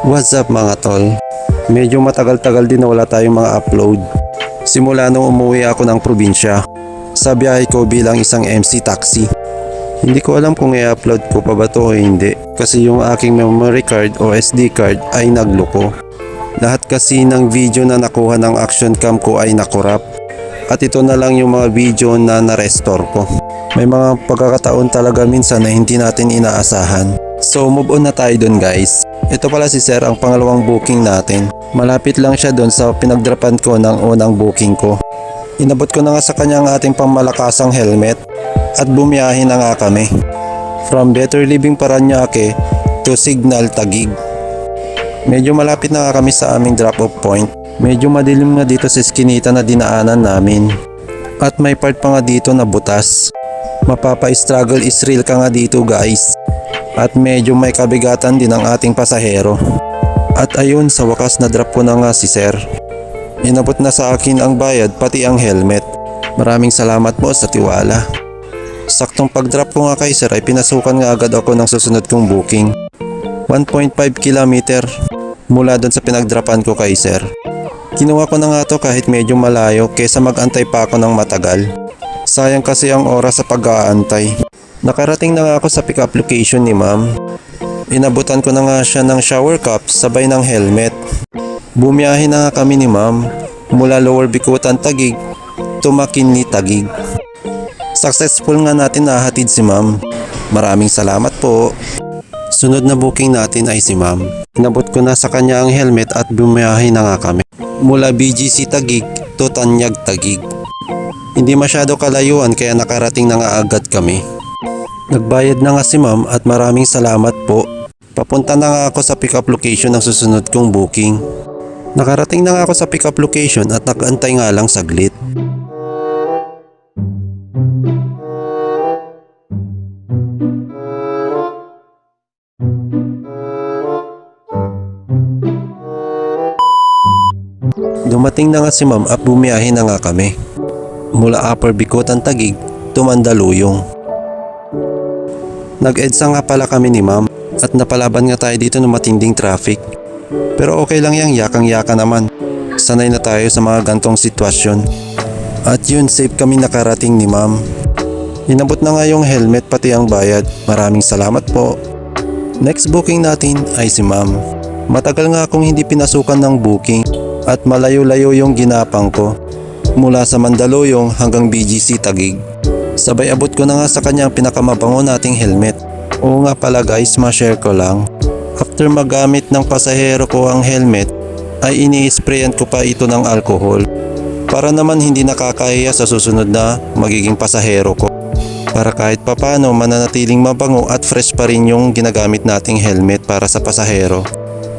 What's up mga tol? Medyo matagal-tagal din na wala tayong mga upload. Simula nung umuwi ako ng probinsya sa biyahe ko bilang isang MC taxi. Hindi ko alam kung i-upload ko pa ba to o hindi kasi yung aking memory card o SD card ay nagloko. Lahat kasi ng video na nakuha ng action cam ko ay nakorap at ito na lang yung mga video na na-restore ko. May mga pagkakataon talaga minsan na hindi natin inaasahan. So move on na tayo dun guys. Ito pala si Sir ang pangalawang booking natin. Malapit lang siya dun sa pinagdrapan ko ng unang booking ko. Inabot ko na nga sa kanya ang ating pangmalakasang helmet at bumiyahe na nga kami. From Better Living Paranaque to Signal Taguig. Medyo malapit na nga kami sa aming drop off point. Medyo madilim nga dito sa iskinita na dinaanan namin. At may part pa nga dito na butas. Mapapa-struggle is real ka nga dito guys. At medyo may kabigatan din ang ating pasahero. At ayun, sa wakas na drop ko na nga si Sir. Inabot na sa akin ang bayad pati ang helmet. Maraming salamat po sa tiwala. Saktong pag-drop ko nga kay Sir ay pinasukan nga agad ako ng susunod kong booking. 1.5 km mula doon sa pinagdrapan ko kay Sir. Kinuha ko na nga to kahit medyo malayo kesa mag-antay pa ako ng matagal. Sayang kasi ang oras sa pag-aantay. Nakarating na nga ako sa pick-up location ni ma'am. Inabutan ko na nga siya ng shower cup sabay ng helmet. Bumiyahe na nga kami ni ma'am mula Lower Bicutan Taguig to McKinley Taguig. Successful nga natin nahatid si ma'am. Maraming salamat po. Sunod na booking natin ay si ma'am. Inabot ko na sa kanya ang helmet at bumiyahe na nga kami. Mula BGC Taguig to Tanyag Taguig. Hindi masyado kalayuan kaya nakarating na nga agad kami. Nagbayad na nga si ma'am at maraming salamat po. Papunta na nga ako sa pick-up location ng susunod kong booking. Nakarating na nga ako sa pick-up location at nakaantay nga lang saglit. Dumating na nga si ma'am at bumiyahe na nga kami. Mula Upper Bicutan Taguig to Mandaluyong. Nag-EDSA nga pala kami ni ma'am at napalaban nga tayo dito ng matinding traffic. Pero okay lang yang yakang-yaka naman. Sanay na tayo sa mga gantong sitwasyon. At yun, safe kami nakarating ni ma'am. Inabot na nga yung helmet pati ang bayad. Maraming salamat po. Next booking natin ay si ma'am. Matagal nga akong hindi pinasukan ng booking at malayo-layo yung ginapang ko. Mula sa Mandaluyong hanggang BGC Taguig. Sabay abot ko na nga sa kanya ang pinakamabango nating helmet. Oo nga pala guys, ma-share ko lang. After magamit ng pasahero ko ang helmet, ay ini-sprayan ko pa ito ng alcohol. Para naman hindi nakakahiya sa susunod na magiging pasahero ko. Para kahit papano mananatiling mabango at fresh pa rin yung ginagamit nating helmet para sa pasahero.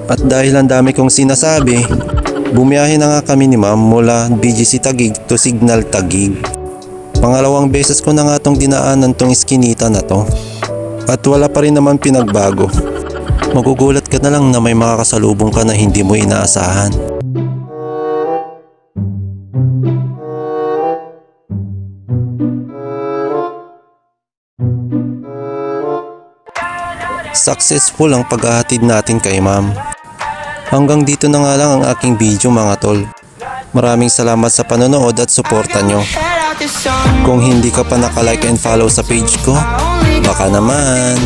At dahil ang dami kong sinasabi, bumiyahe na nga kami ni ma'am mula BGC Taguig to Signal Taguig. Pangalawang beses ko na nga tong dinaanan tong iskinita na to. At wala pa rin naman pinagbago. Magugulat ka na lang na may makakasalubong ka na hindi mo inaasahan. Successful ang paghahatid natin kay ma'am. Hanggang dito na nga lang ang aking video mga tol. Maraming salamat sa panonood at suporta nyo. Kung hindi ka pa naka-like and follow sa page ko, baka naman.